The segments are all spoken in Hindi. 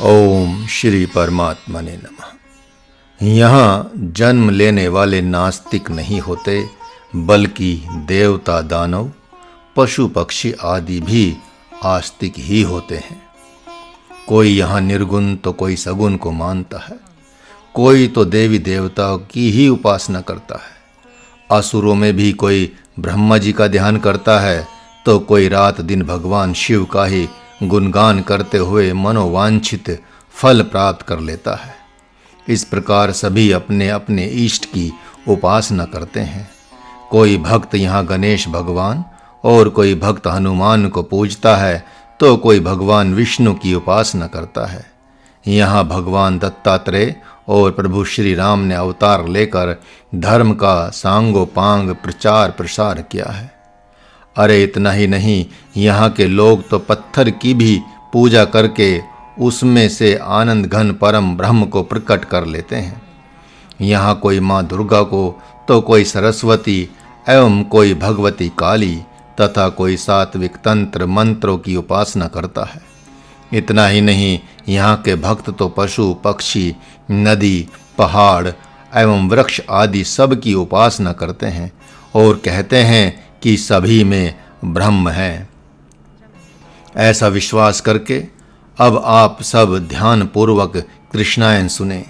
ओम श्री परमात्मा ने नमः। यहाँ जन्म लेने वाले नास्तिक नहीं होते, बल्कि देवता, दानव, पशु पक्षी आदि भी आस्तिक ही होते हैं। कोई यहाँ निर्गुण तो कोई सगुण को मानता है, कोई तो देवी देवताओं की ही उपासना करता है। असुरों में भी कोई ब्रह्मा जी का ध्यान करता है, तो कोई रात दिन भगवान शिव का ही गुणगान करते हुए मनोवांछित फल प्राप्त कर लेता है। इस प्रकार सभी अपने अपने इष्ट की उपासना करते हैं। कोई भक्त यहाँ गणेश भगवान और कोई भक्त हनुमान को पूजता है, तो कोई भगवान विष्णु की उपासना करता है। यहाँ भगवान दत्तात्रेय और प्रभु श्री राम ने अवतार लेकर धर्म का सांगोपांग प्रचार प्रसार किया है। अरे इतना ही नहीं, यहाँ के लोग तो पत्थर की भी पूजा करके उसमें से आनंद घन परम ब्रह्म को प्रकट कर लेते हैं। यहाँ कोई माँ दुर्गा को तो कोई सरस्वती एवं कोई भगवती काली तथा कोई सात्विक तंत्र मंत्रों की उपासना करता है। इतना ही नहीं, यहाँ के भक्त तो पशु पक्षी, नदी, पहाड़ एवं वृक्ष आदि सब की उपासना करते हैं और कहते हैं कि सभी में ब्रह्म है। ऐसा विश्वास करके अब आप सब ध्यान पूर्वक कृष्णायन सुने।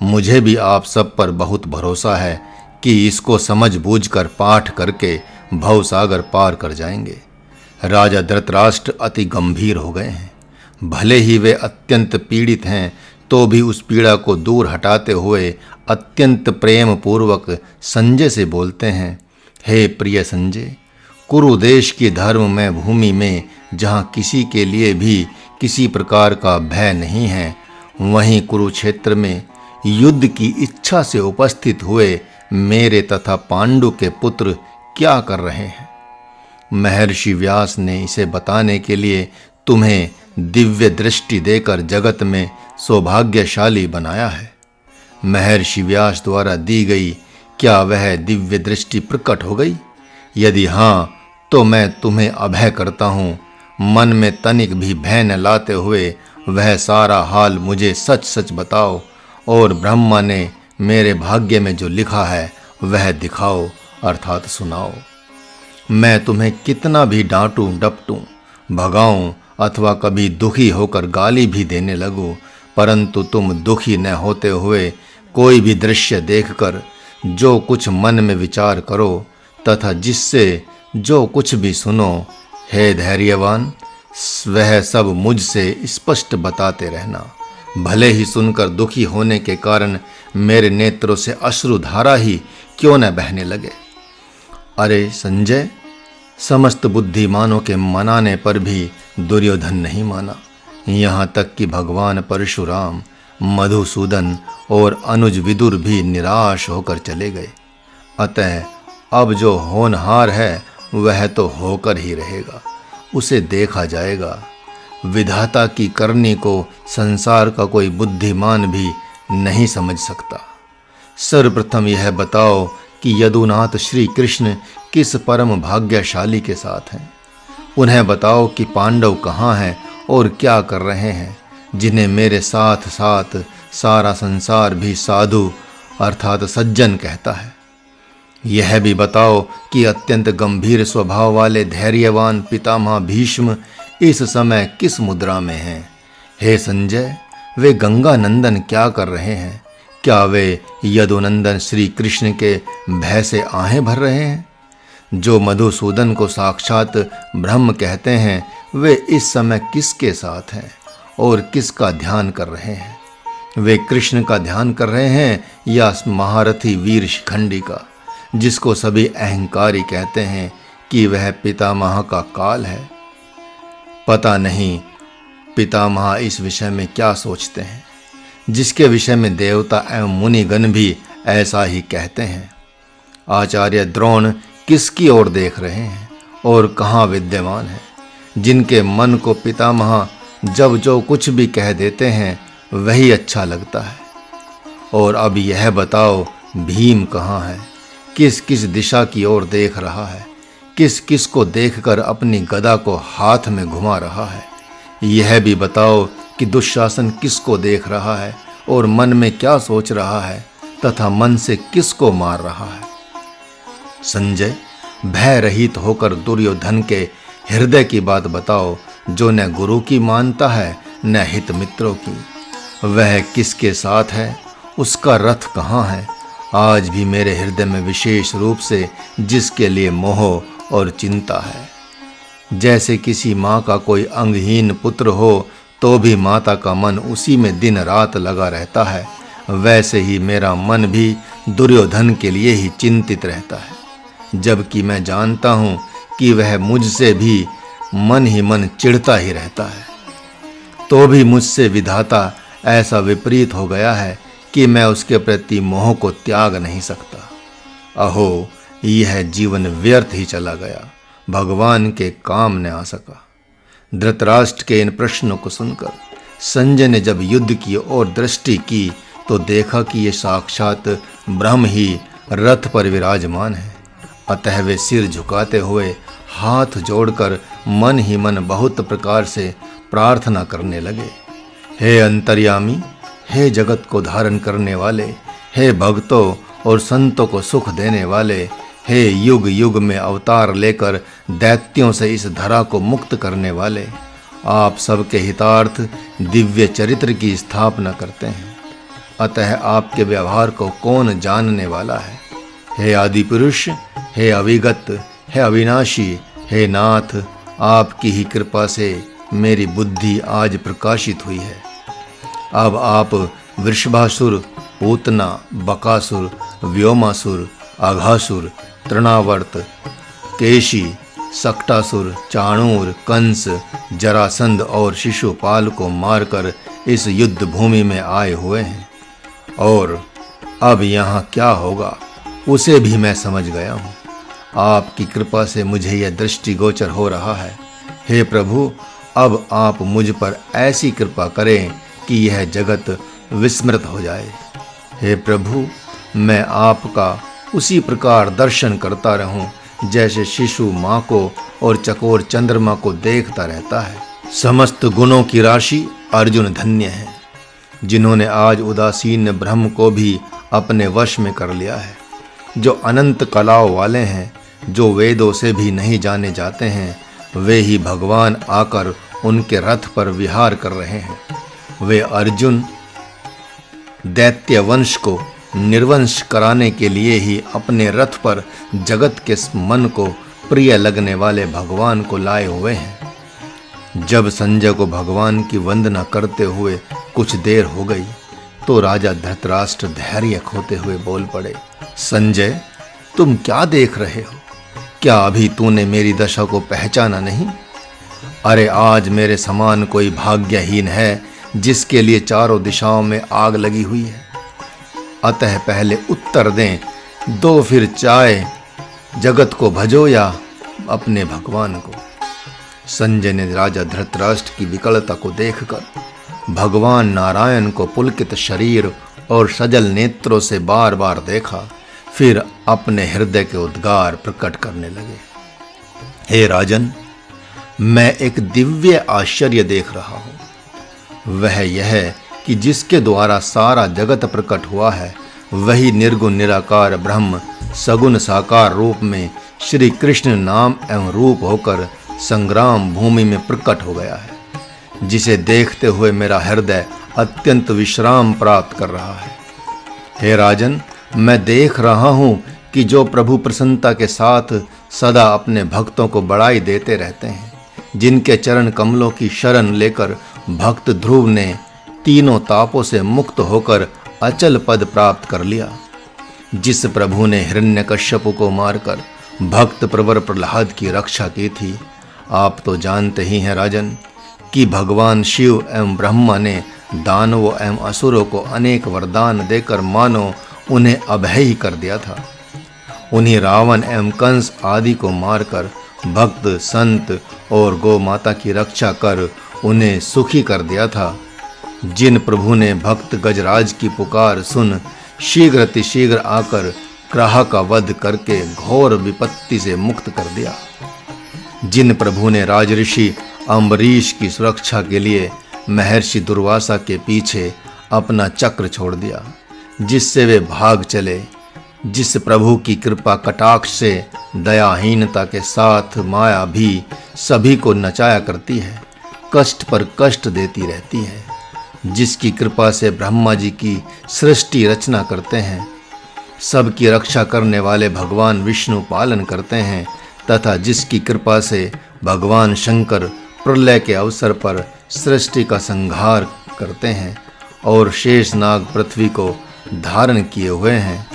मुझे भी आप सब पर बहुत भरोसा है कि इसको समझ बूझकर पाठ करके भवसागर पार कर जाएंगे। राजा धृतराष्ट्र अति गंभीर हो गए हैं। भले ही वे अत्यंत पीड़ित हैं, तो भी उस पीड़ा को दूर हटाते हुए अत्यंत प्रेम पूर्वक संजय से बोलते हैं, हे प्रिय संजय, कुरु देश की धर्ममय भूमि में जहाँ किसी के लिए भी किसी प्रकार का भय नहीं है, वहीं कुरुक्षेत्र में युद्ध की इच्छा से उपस्थित हुए मेरे तथा पांडु के पुत्र क्या कर रहे हैं? महर्षि व्यास ने इसे बताने के लिए तुम्हें दिव्य दृष्टि देकर जगत में सौभाग्यशाली बनाया है। महर्षि व्यास द्वारा दी गई क्या वह दिव्य दृष्टि प्रकट हो गई? यदि हाँ, तो मैं तुम्हें अभय करता हूँ। मन में तनिक भी भय न लाते हुए वह सारा हाल मुझे सच सच बताओ, और ब्रह्मा ने मेरे भाग्य में जो लिखा है वह दिखाओ, अर्थात सुनाओ। मैं तुम्हें कितना भी डांटूं डपटूं, भगाऊं अथवा कभी दुखी होकर गाली भी देने लगूं, परंतु तुम दुखी न होते हुए कोई भी दृश्य देखकर जो कुछ मन में विचार करो तथा जिससे जो कुछ भी सुनो, हे धैर्यवान, वह सब मुझसे स्पष्ट बताते रहना। भले ही सुनकर दुखी होने के कारण मेरे नेत्रों से अश्रुधारा ही क्यों न बहने लगे। अरे संजय, समस्त बुद्धिमानों के मनाने पर भी दुर्योधन नहीं माना। यहाँ तक कि भगवान परशुराम, मधुसूदन और अनुज विदुर भी निराश होकर चले गए। अतः अब जो होनहार है वह तो होकर ही रहेगा, उसे देखा जाएगा। विधाता की करनी को संसार का कोई बुद्धिमान भी नहीं समझ सकता। सर्वप्रथम यह बताओ कि यदुनाथ श्री कृष्ण किस परम भाग्यशाली के साथ हैं। उन्हें बताओ कि पांडव कहाँ हैं और क्या कर रहे हैं, जिन्हें मेरे साथ साथ सारा संसार भी साधु अर्थात सज्जन कहता है। यह भी बताओ कि अत्यंत गंभीर स्वभाव वाले धैर्यवान पितामह भीष्म इस समय किस मुद्रा में हैं। हे संजय, वे गंगा नंदन क्या कर रहे हैं? क्या वे यदुनंदन श्री कृष्ण के भय से आहें भर रहे हैं? जो मधुसूदन को साक्षात ब्रह्म कहते हैं, वे इस समय किसके साथ हैं और किसका ध्यान कर रहे हैं? वे कृष्ण का ध्यान कर रहे हैं या महारथी वीर शिखंडी का, जिसको सभी अहंकारी कहते हैं कि वह पितामह का काल है? पता नहीं पितामह इस विषय में क्या सोचते हैं, जिसके विषय में देवता एवं मुनिगण भी ऐसा ही कहते हैं। आचार्य द्रोण किसकी ओर देख रहे हैं और कहाँ विद्यमान है, जिनके मन को पितामह जब जो कुछ भी कह देते हैं वही अच्छा लगता है? और अब यह बताओ, भीम कहाँ है? किस किस दिशा की ओर देख रहा है? किस किस को देखकर अपनी गदा को हाथ में घुमा रहा है? यह भी बताओ कि दुशासन किसको देख रहा है और मन में क्या सोच रहा है तथा मन से किसको मार रहा है। संजय, भय रहित होकर दुर्योधन के हृदय की बात बताओ, जो न गुरु की मानता है न हित मित्रों की। वह किसके साथ है, उसका रथ कहाँ है। आज भी मेरे हृदय में विशेष रूप से जिसके लिए मोह और चिंता है। जैसे किसी माँ का कोई अंगहीन पुत्र हो तो भी माता का मन उसी में दिन रात लगा रहता है, वैसे ही मेरा मन भी दुर्योधन के लिए ही चिंतित रहता है, जबकि मैं जानता हूँ कि वह मुझसे भी मन ही मन चिढ़ता ही रहता है। तो भी मुझसे विधाता ऐसा विपरीत हो गया है कि मैं उसके प्रति मोह को त्याग नहीं सकता। अहो, यह जीवन व्यर्थ ही चला गया, भगवान के काम न आ सका। धृतराष्ट्र के इन प्रश्नों को सुनकर संजय ने जब युद्ध की ओर दृष्टि की तो देखा कि ये साक्षात ब्रह्म ही रथ पर विराजमान है। अतः वे सिर झुकाते हुए हाथ जोड़कर मन ही मन बहुत प्रकार से प्रार्थना करने लगे। हे अंतर्यामी, हे जगत को धारण करने वाले, हे भक्तों और संतों को सुख देने वाले, हे युग युग में अवतार लेकर दैत्यों से इस धरा को मुक्त करने वाले, आप सबके हितार्थ दिव्य चरित्र की स्थापना करते हैं। अतः आपके व्यवहार को कौन जानने वाला है। हे आदि पुरुष, हे अविगत, हे अविनाशी, हे नाथ, आपकी ही कृपा से मेरी बुद्धि आज प्रकाशित हुई है। अब आप वृषभासुर, पूतना, बकासुर, व्योमासुर, अघासुर, तृणावर्त, केशी, सक्टासुर, चाणूर, कंस, जरासंध और शिशुपाल को मारकर इस युद्ध भूमि में आए हुए हैं, और अब यहाँ क्या होगा उसे भी मैं समझ गया हूँ। आपकी कृपा से मुझे यह दृष्टिगोचर हो रहा है। हे प्रभु, अब आप मुझ पर ऐसी कृपा करें कि यह जगत विस्मृत हो जाए। हे प्रभु, मैं आपका उसी प्रकार दर्शन करता रहूं जैसे शिशु माँ को और चकोर चंद्रमा को देखता रहता है। समस्त गुणों की राशि अर्जुन धन्य है, जिन्होंने आज उदासीन ब्रह्म को भी अपने वश में कर लिया है। जो अनंत कलाओं वाले हैं, जो वेदों से भी नहीं जाने जाते हैं, वे ही भगवान आकर उनके रथ पर विहार कर रहे हैं। वे अर्जुन दैत्य वंश को निर्वंश कराने के लिए ही अपने रथ पर जगत के मन को प्रिय लगने वाले भगवान को लाए हुए हैं। जब संजय को भगवान की वंदना करते हुए कुछ देर हो गई तो राजा धृतराष्ट्र धैर्य खोते हुए बोल पड़े, संजय, तुम क्या देख रहे हो? क्या अभी तूने मेरी दशा को पहचाना नहीं? अरे आज मेरे समान कोई भाग्यहीन है जिसके लिए चारों दिशाओं में आग लगी हुई है। अतः पहले उत्तर दें, दो फिर चाहे जगत को भजो या अपने भगवान को। संजय ने राजा धृतराष्ट्र की विकलता को देखकर भगवान नारायण को पुलकित शरीर और सजल नेत्रों से बार बार देखा, फिर अपने हृदय के उद्गार प्रकट करने लगे। हे राजन, मैं एक दिव्य आश्चर्य देख रहा हूँ। वह यह कि जिसके द्वारा सारा जगत प्रकट हुआ है, वही निर्गुण निराकार ब्रह्म सगुण साकार रूप में श्री कृष्ण नाम एवं रूप होकर संग्राम भूमि में प्रकट हो गया है, जिसे देखते हुए मेरा हृदय अत्यंत विश्राम प्राप्त कर रहा है। हे राजन, मैं देख रहा हूँ कि जो प्रभु प्रसन्नता के साथ सदा अपने भक्तों को बड़ाई देते रहते हैं, जिनके चरण कमलों की शरण लेकर भक्त ध्रुव ने तीनों तापों से मुक्त होकर अचल पद प्राप्त कर लिया, जिस प्रभु ने हिरण्यकश्यप को मारकर भक्त प्रवर प्रहलाद की रक्षा की थी, आप तो जानते ही हैं राजन कि भगवान शिव एवं ब्रह्मा ने दानवों एवं असुरों को अनेक वरदान देकर मानो उन्हें अभय ही कर दिया था। उन्हीं रावण एवं कंस आदि को मारकर भक्त संत और गौ माता की रक्षा कर उन्हें सुखी कर दिया था। जिन प्रभु ने भक्त गजराज की पुकार सुन शीघ्र अतिशीघ्र आकर क्राह का वध करके घोर विपत्ति से मुक्त कर दिया। जिन प्रभु ने राजऋषि अम्बरीश की सुरक्षा के लिए महर्षि दुर्वासा के पीछे अपना चक्र छोड़ दिया, जिससे वे भाग चले। जिस प्रभु की कृपा कटाक्ष से दयाहीनता के साथ माया भी सभी को नचाया करती है, कष्ट पर कष्ट देती रहती है, जिसकी कृपा से ब्रह्मा जी की सृष्टि रचना करते हैं, सबकी रक्षा करने वाले भगवान विष्णु पालन करते हैं, तथा जिसकी कृपा से भगवान शंकर प्रलय के अवसर पर सृष्टि का संहार करते हैं और शेषनाग पृथ्वी को धारण किए हुए हैं।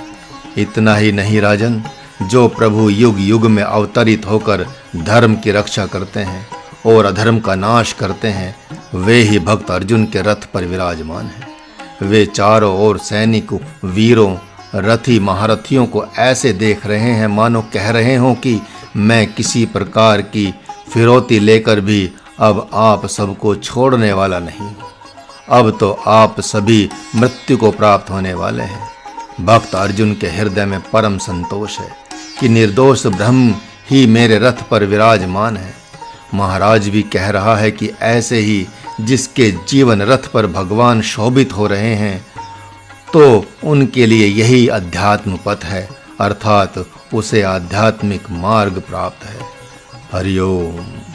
इतना ही नहीं राजन, जो प्रभु युग युग में अवतरित होकर धर्म की रक्षा करते हैं और अधर्म का नाश करते हैं, वे ही भक्त अर्जुन के रथ पर विराजमान हैं। वे चारों ओर सैनिक वीरों रथी महारथियों को ऐसे देख रहे हैं मानो कह रहे हों कि मैं किसी प्रकार की फिरौती लेकर भी अब आप सबको छोड़ने वाला नहीं हूँ। अब तो आप सभी मृत्यु को प्राप्त होने वाले हैं। भक्त अर्जुन के हृदय में परम संतोष है कि निर्दोष ब्रह्म ही मेरे रथ पर विराजमान है। महाराज भी कह रहा है कि ऐसे ही जिसके जीवन रथ पर भगवान शोभित हो रहे हैं, तो उनके लिए यही अध्यात्म पथ है, अर्थात उसे आध्यात्मिक मार्ग प्राप्त है। हरि ओम।